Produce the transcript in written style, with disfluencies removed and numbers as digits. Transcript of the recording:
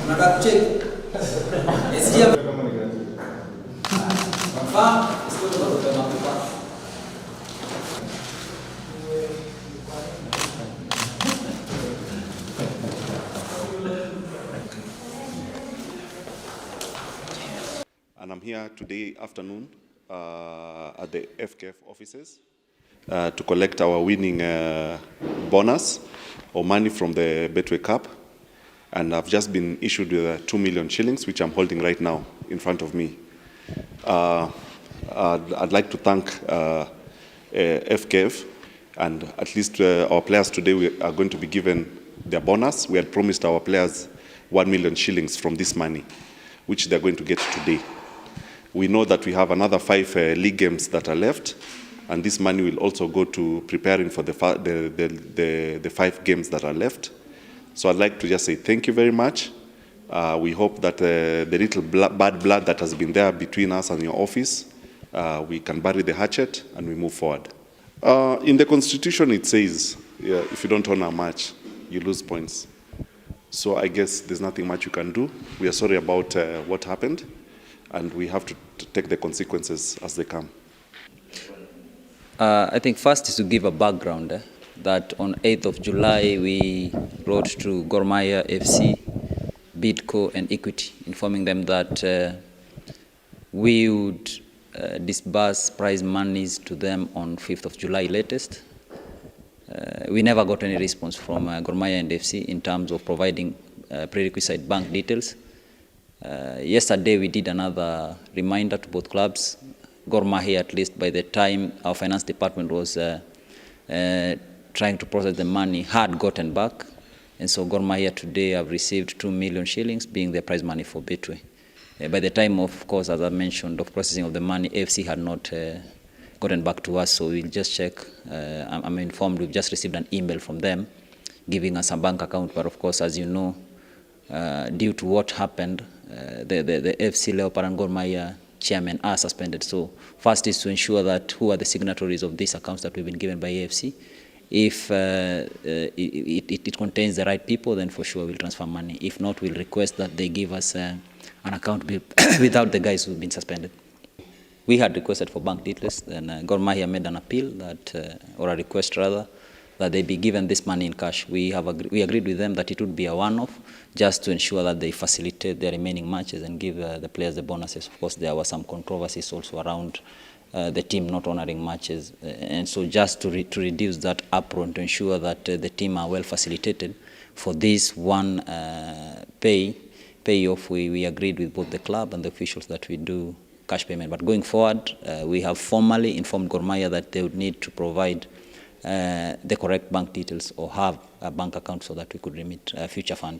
Unataka kucheck? SGM. Confirm. Sio ndio kwa mapepa. And I'm here today afternoon at the FKF offices to collect our winning bonus or money from the Betway Cup. And I've just been issued with 2 million shillings, which I'm holding right now in front of me. I'd like to thank FKF, and at least our players today we are going to be given their bonus. We had promised our players 1 million shillings from this money, which they're going to get today. We know that we have another 5 league games that are left, and this money will also go to preparing for the 5 games that are left. So I'd like to just say thank you very much. We hope that the little bad blood that has been there between us and your office, we can bury the hatchet and we move forward. In the Constitution it says, if you don't honor a match, you lose points. So I guess there's nothing much you can do. We are sorry about what happened, and we have to take the consequences as they come. I think first is to give a background that on 8th of July we wrote to Gor Mahia FC, Bidco and Equity, informing them that we would disburse prize monies to them on 5th of July latest. We never got any response from Gor Mahia and FC in terms of providing prerequisite bank details. Yesterday we did another reminder to both clubs. Gor Mahia, at least by the time our finance department was trying to process the money, had gotten back. And so Gor Mahia today have received 2 million shillings, being the prize money for Betway. By the time, of course, as I mentioned, of processing of the money, FC had not gotten back to us, so we'll just check. I'm informed we've just received an email from them giving us a bank account, but of course, as you know, due to what happened, the FC Leopard and Gor Mahia chairmen are suspended. So first is to ensure that who are the signatories of these accounts that we've been given by AFC. If it contains the right people, then for sure we'll transfer money. If not, we'll request that they give us an account without the guys who've been suspended. We had requested for bank details, then Gor Mahia made an appeal that, or a request rather, that they be given this money in cash. We agreed with them that it would be a one-off, just to ensure that they facilitate their remaining matches and give the players the bonuses. Of course, there were some controversies also around the team not honoring matches, and so just to reduce that uproar, to ensure that the team are well facilitated for this one payoff, we agreed with both the club and the officials that we do cash payment. But going forward, we have formally informed Gor Mahia that they would need to provide the correct bank details or have a bank account so that we could remit future funds.